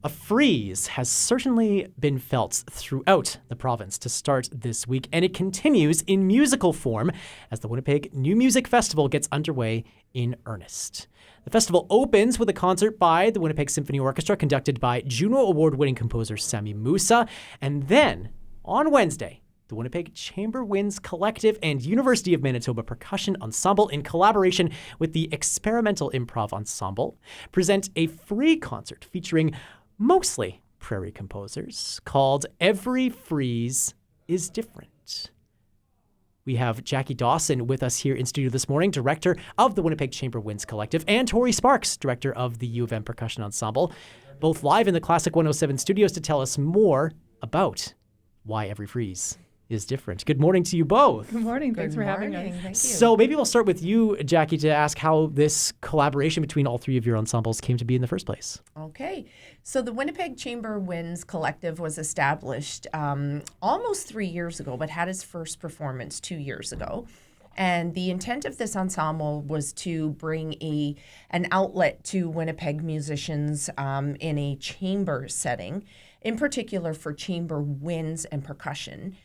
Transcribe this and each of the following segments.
A freeze has certainly been felt throughout the province to start this week, and it continues in musical form as the Winnipeg New Music Festival gets underway in earnest. The festival opens with a concert by the Winnipeg Symphony Orchestra conducted by Juno Award-winning composer Sami Musa, and then on Wednesday, the Winnipeg Chamber Winds Collective and University of Manitoba Percussion Ensemble, in collaboration with the Experimental Improv Ensemble, present a free concert featuring mostly prairie composers called Every Freeze is Different. We have Jacquie Dawson with us here in studio this morning, director of the Winnipeg Chamber Winds Collective, and Tori Sparks, director of the U of M Percussion Ensemble, both live in the Classic 107 studios to tell us more about why Every Freeze is different. Good morning to you both. Good morning. Thanks for having us. Thank you. So maybe we'll start with you, Jacquie, to ask how this collaboration between all three of your ensembles came to be in the first place. Okay. So the Winnipeg Chamber Winds Collective was established almost 3 years ago, but had its first performance 2 years ago. And the intent of this ensemble was to bring an outlet to Winnipeg musicians in a chamber setting, in particular for chamber winds and percussion.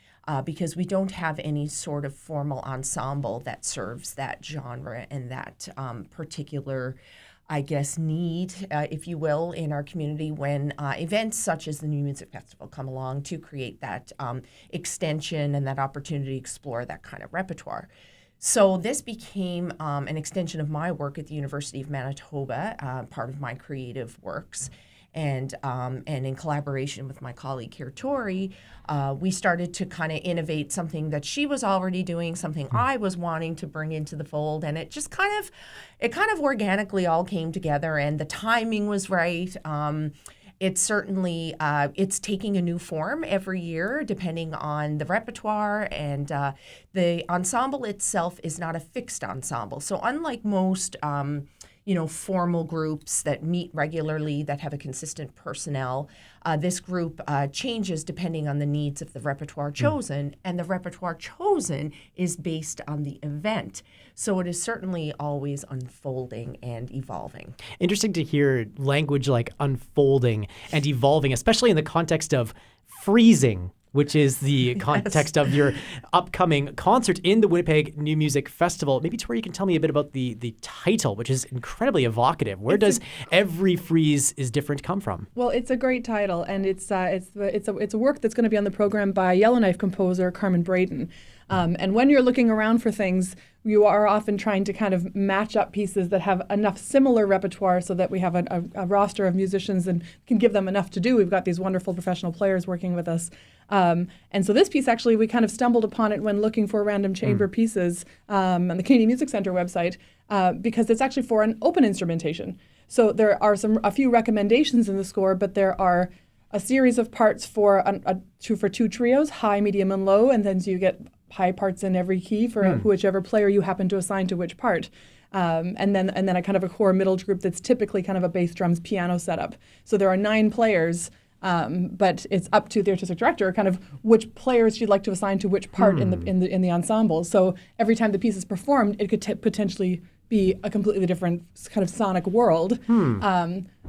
Because we don't have any sort of formal ensemble that serves that genre and that particular, I guess, need, if you will, in our community when events such as the New Music Festival come along to create that extension and that opportunity to explore that kind of repertoire. So this became an extension of my work at the University of Manitoba, part of my creative works. And in collaboration with my colleague here, Tori, we started to kind of innovate something that she was already doing, something I was wanting to bring into the fold, and it just kind of organically all came together, and the timing was right. It's certainly it's taking a new form every year, depending on the repertoire, and the ensemble itself is not a fixed ensemble. So unlike most formal groups that meet regularly, that have a consistent personnel. This group changes depending on the needs of the repertoire chosen, and the repertoire chosen is based on the event. So it is certainly always unfolding and evolving. Interesting to hear language like unfolding and evolving, especially in the context of freezing, which is the context of your upcoming concert in the Winnipeg New Music Festival. Maybe, Tori, you can tell me a bit about the title, which is incredibly evocative. Where does Every Freeze is Different come from? Well, it's a great title, and it's a work that's going to be on the program by Yellowknife composer Carmen Braden. And when you're looking around for things, you are often trying to kind of match up pieces that have enough similar repertoire so that we have a roster of musicians and can give them enough to do. We've got these wonderful professional players working with us. And so this piece, actually, we kind of stumbled upon it when looking for random chamber pieces on the Canadian Music Centre website because it's actually for an open instrumentation. So there are a few recommendations in the score, but there are a series of parts for two trios, high, medium, and low, and then so you get high parts in every key for whichever player you happen to assign to which part. And then a kind of a core middle group that's typically kind of a bass drums piano setup. So there are 9 players, but it's up to the artistic director kind of which players she'd like to assign to which part in the ensemble. So every time the piece is performed, it could potentially be a completely different kind of sonic world.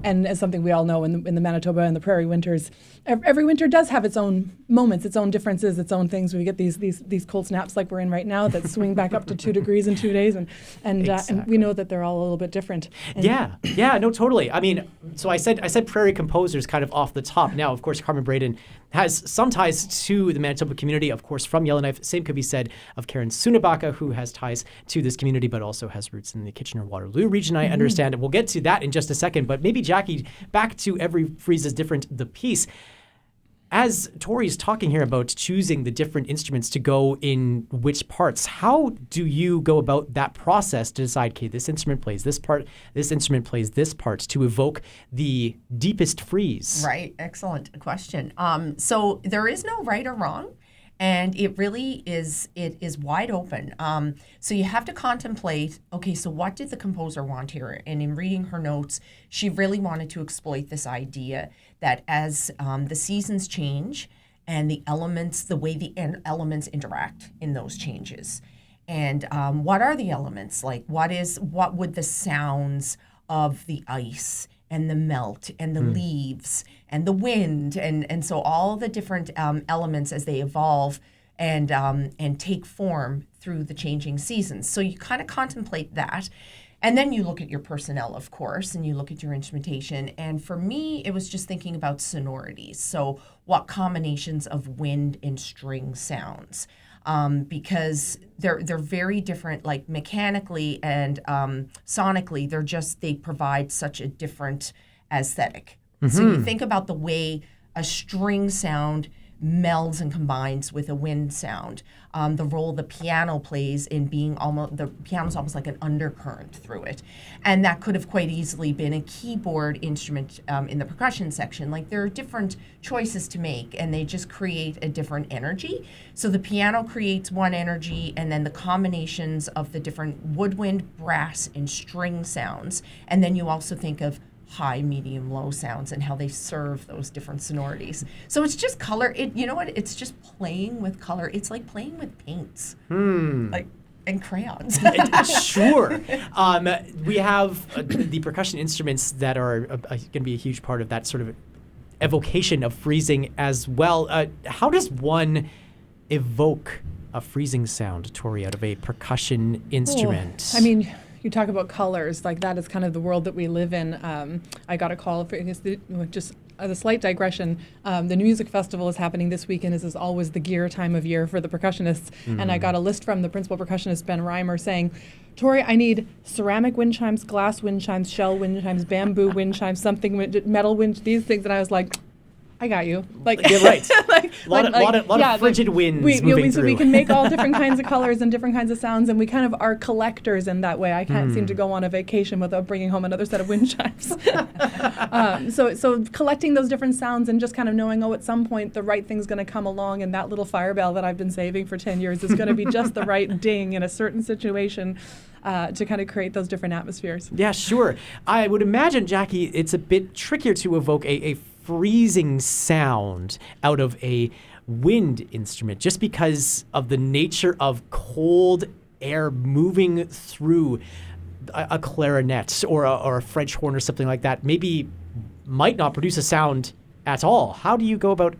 And as something we all know in the Manitoba and the prairie winters, every winter does have its own moments, its own differences, its own things. We get these cold snaps like we're in right now that swing back up to 2 degrees in 2 days, and we know that they're all a little bit different. And No, totally. I mean, so I said prairie composers kind of off the top. Now, of course, Carmen Braden has some ties to the Manitoba community, of course, from Yellowknife. Same could be said of Karen Sunabaka, who has ties to this community, but also has roots in the Kitchener-Waterloo region, I understand. We'll get to that in just a second, but maybe, Jacquie, back to Every Freeze is Different, the piece. As Tori's talking here about choosing the different instruments to go in which parts, how do you go about that process to decide, okay, this instrument plays this part, this instrument plays this part, to evoke the deepest freeze? Right. Excellent question. So there is no right or wrong. And it really is wide open. So you have to contemplate, okay, so what did the composer want here? And in reading her notes, she really wanted to exploit this idea that as the seasons change and the way the elements interact in those changes. And what are the elements? Like what would the sounds of the ice and the melt and the leaves and the wind. And so all the different elements as they evolve and take form through the changing seasons. So you kind of contemplate that. And then you look at your personnel, of course, and you look at your instrumentation. And for me, it was just thinking about sonorities. So what combinations of wind and string sounds, because they're very different, like mechanically and sonically, they provide such a different aesthetic. So you think about the way a string sound melds and combines with a wind sound. The role the piano plays in being the piano's almost like an undercurrent through it. And that could have quite easily been a keyboard instrument in the percussion section. Like there are different choices to make and they just create a different energy. So the piano creates one energy and then the combinations of the different woodwind, brass, and string sounds. And then you also think of high, medium, low sounds and how they serve those different sonorities. So it's just color. You know what? It's just playing with color. It's like playing with paints, like and crayons. Sure. We have the percussion instruments that are going to be a huge part of that sort of evocation of freezing as well. How does one evoke a freezing sound, Tori, out of a percussion instrument? I mean, you talk about colors, like that is kind of the world that we live in. I got a call for just as a slight digression. The New Music Festival is happening this weekend. This is always the gear time of year for the percussionists. And I got a list from the principal percussionist, Ben Reimer, saying, Tori, I need ceramic wind chimes, glass wind chimes, shell wind chimes, bamboo wind chimes, metal wind, these things. And I was like, I got you. Like, you're right. A lot of frigid winds moving through. We can make all different kinds of colors and different kinds of sounds, and we kind of are collectors in that way. I can't seem to go on a vacation without bringing home another set of wind chimes. So collecting those different sounds and just kind of knowing, at some point the right thing's going to come along, and that little fire bell that I've been saving for 10 years is going to be just the right ding in a certain situation. To kind of create those different atmospheres. Yeah, sure. I would imagine, Jacquie, it's a bit trickier to evoke a freezing sound out of a wind instrument just because of the nature of cold air moving through a clarinet or a French horn or something like that. Maybe might not produce a sound at all. How do you go about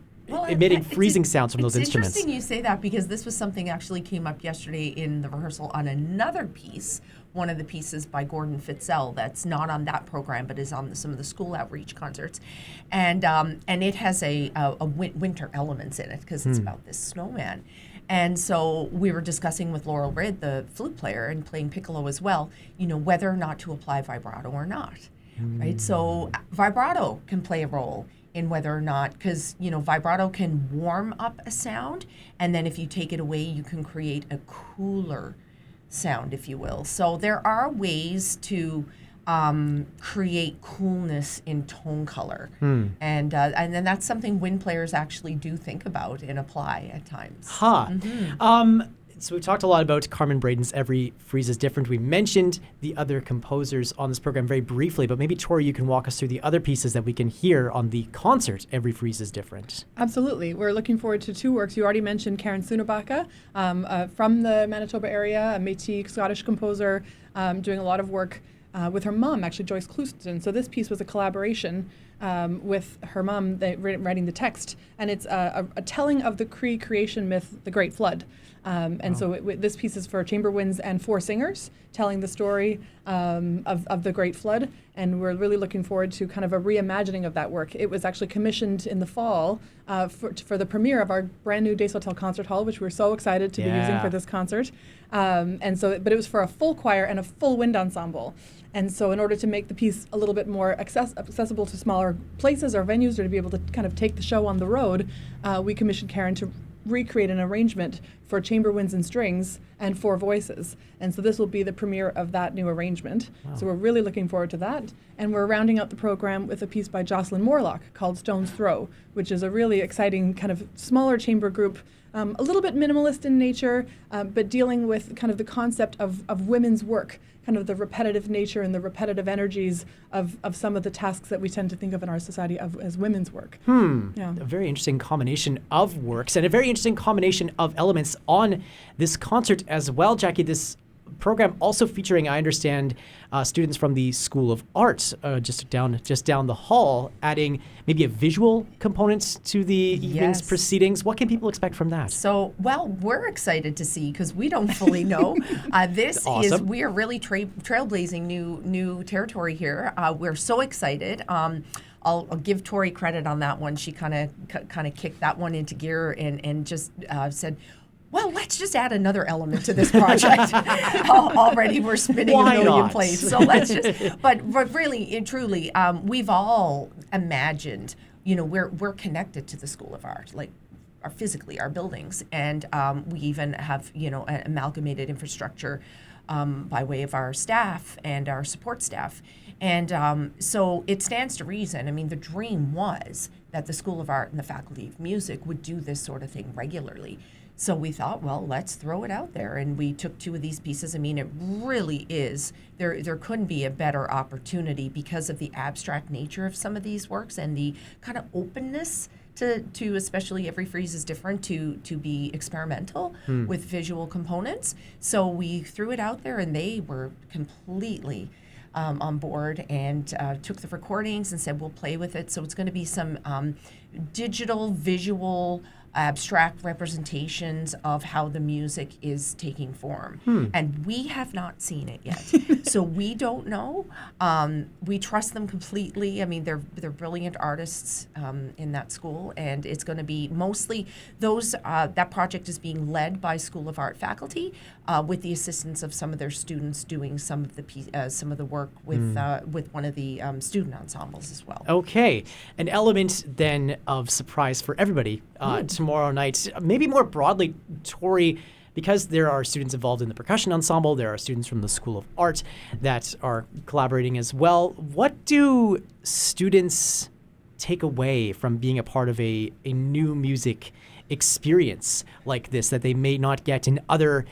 emitting freezing sounds from those instruments? It's interesting you say that because this was something actually came up yesterday in the rehearsal on another piece, one of the pieces by Gordon Fitzell that's not on that program but is on some of the school outreach concerts. And it has a winter elements in it because it's about this snowman. And so we were discussing with Laurel Ridd, the flute player and playing piccolo as well, whether or not to apply vibrato or not, right? So vibrato can play a role in whether or not, because vibrato can warm up a sound, and then if you take it away, you can create a cooler sound, if you will. So there are ways to create coolness in tone color, and then that's something wind players actually do think about and apply at times. So we've talked a lot about Carmen Braden's Every Freeze is Different. We mentioned the other composers on this program very briefly, but maybe, Tori, you can walk us through the other pieces that we can hear on the concert Every Freeze is Different. Absolutely. We're looking forward to two works. You already mentioned Karen Sunabaka from the Manitoba area, a Métis Scottish composer, doing a lot of work with her mom, actually, Joyce Clouston. So this piece was a collaboration with her mom writing the text, and it's a telling of the Cree creation myth, the Great Flood. So this piece is for chamber winds and four singers, telling the story of the Great Flood, and we're really looking forward to kind of a reimagining of that work. It was actually commissioned in the fall for the premiere of our brand new Des Hôtels Concert Hall, which we're so excited to be using for this concert. But it was for a full choir and a full wind ensemble. And so in order to make the piece a little bit more accessible to smaller places or venues, or to be able to kind of take the show on the road, we commissioned Karen to recreate an arrangement for chamber winds and strings and four voices. And so this will be the premiere of that new arrangement. Wow. So we're really looking forward to that. And we're rounding out the program with a piece by Jocelyn Morlock called Stone's Throw, which is a really exciting kind of smaller chamber group, a little bit minimalist in nature, but dealing with kind of the concept of women's work, kind of the repetitive nature and the repetitive energies of some of the tasks that we tend to think of in our society as women's work. A very interesting combination of works and a very interesting combination of elements on this concert as well. Jacquie, this program also featuring, I understand, students from the School of Art just down the hall, adding maybe a visual component to the evening's Yes. proceedings. What can people expect from that? So, well, we're excited to see because we don't fully know. Awesome. We are really trailblazing new territory here. We're so excited. I'll give Tori credit on that one. She kind of kicked that one into gear and just said, well, let's just add another element to this project. Already we're spinning Why a million not? plates. So let's just, but really and truly, we've all imagined, we're connected to the School of Art, like physically our buildings. And we even have, an amalgamated infrastructure by way of our staff and our support staff. And so it stands to reason. I mean, the dream was that the School of Art and the Faculty of Music would do this sort of thing regularly. So we thought, well, let's throw it out there. And we took 2 of these pieces. I mean, it really is, there couldn't be a better opportunity because of the abstract nature of some of these works and the kind of openness to especially Every Freeze is Different, to be experimental with visual components. So we threw it out there and they were completely on board and took the recordings and said, we'll play with it. So it's going to be some digital, visual, abstract representations of how the music is taking form. And we have not seen it yet. So we don't know. We trust them completely. I mean, they're brilliant artists in that school, and it's going to be mostly those, that project is being led by School of Art faculty with the assistance of some of their students doing some of the work with one of the student ensembles as well. Okay, an element then of surprise for everybody tomorrow night. Maybe more broadly, Tori, because there are students involved in the percussion ensemble, there are students from the School of Art that are collaborating as well. What do students take away from being a part of a new music experience like this that they may not get in other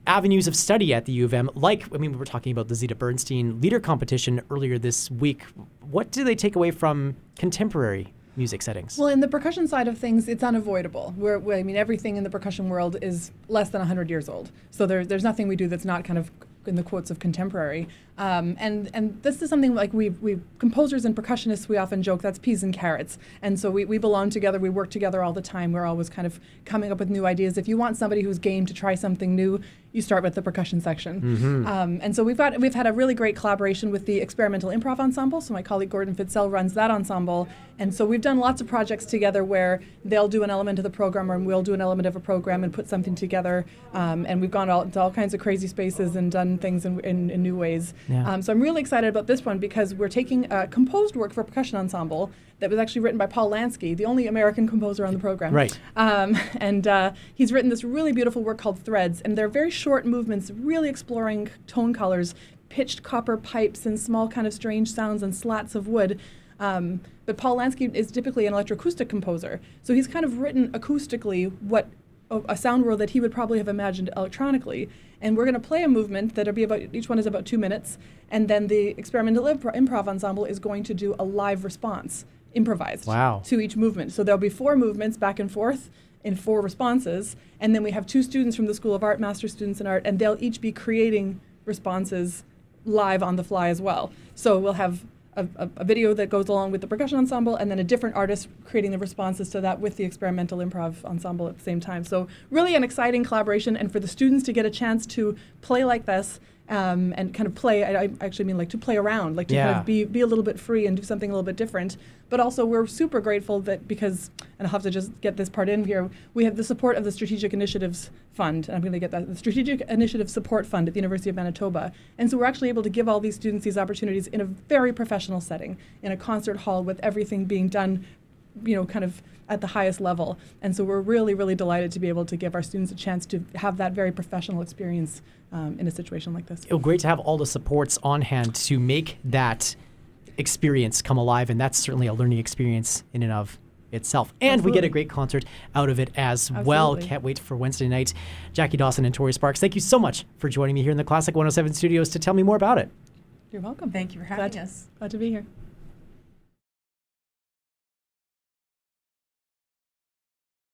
avenues of study at the U of M? We were talking about the Zita Bernstein leader competition earlier this week. What do they take away from contemporary music settings? Well, in the percussion side of things, it's unavoidable. Everything in the percussion world is less than 100 years old. So there's nothing we do that's not kind of in the quotes of contemporary. And this is something like we composers and percussionists, we often joke that's peas and carrots. And so we belong together, we work together all the time. We're always kind of coming up with new ideas. If you want somebody who's game to try something new, you start with the percussion section. And so we've had a really great collaboration with the Experimental Improv Ensemble. So my colleague Gordon Fitzell runs that ensemble. And so we've done lots of projects together where they'll do an element of the program or we'll do an element of a program and put something together. And we've gone into all kinds of crazy spaces and done things in new ways. Yeah. So I'm really excited about this one because we're taking composed work for a percussion ensemble that was actually written by Paul Lansky, the only American composer on the program. Right. And he's written this really beautiful work called Threads, and they're very short movements, really exploring tone colors, pitched copper pipes and small kind of strange sounds and slats of wood. But Paul Lansky is typically an electroacoustic composer, so he's kind of written acoustically what a sound world that he would probably have imagined electronically. And we're going to play a movement that'll be each one is about 2 minutes, and then the Experimental Improv Ensemble is going to do a live response, improvised, Wow. to each movement. So there'll be 4 movements back and forth in 4 responses, and then we have 2 students from the School of Art, master students in art, and they'll each be creating responses live on the fly as well. So we'll have a video that goes along with the percussion ensemble, and then a different artist creating the responses to that with the Experimental Improv Ensemble at the same time. So really an exciting collaboration, and for the students to get a chance to play like this, and kind of play, I actually mean like to play around, like to kind of be a little bit free and do something a little bit different. But also we're super grateful that because, and I'll have to just get this part in here, we have the support of the Strategic Initiatives Fund, and I'm going to get that, the Strategic Initiative Support Fund at the University of Manitoba. And so we're actually able to give all these students these opportunities in a very professional setting, in a concert hall with everything being done, kind of at the highest level. And so we're really, really delighted to be able to give our students a chance to have that very professional experience in a situation like this. Oh, great to have all the supports on hand to make that experience come alive, and that's certainly a learning experience in and of itself. And we get a great concert out of it as well. Can't wait for Wednesday night. Jacquie Dawson and Tori Sparks, thank you so much for joining me here in the Classic 107 studios to tell me more about it. You're welcome. Thank you for having us. Glad to be here.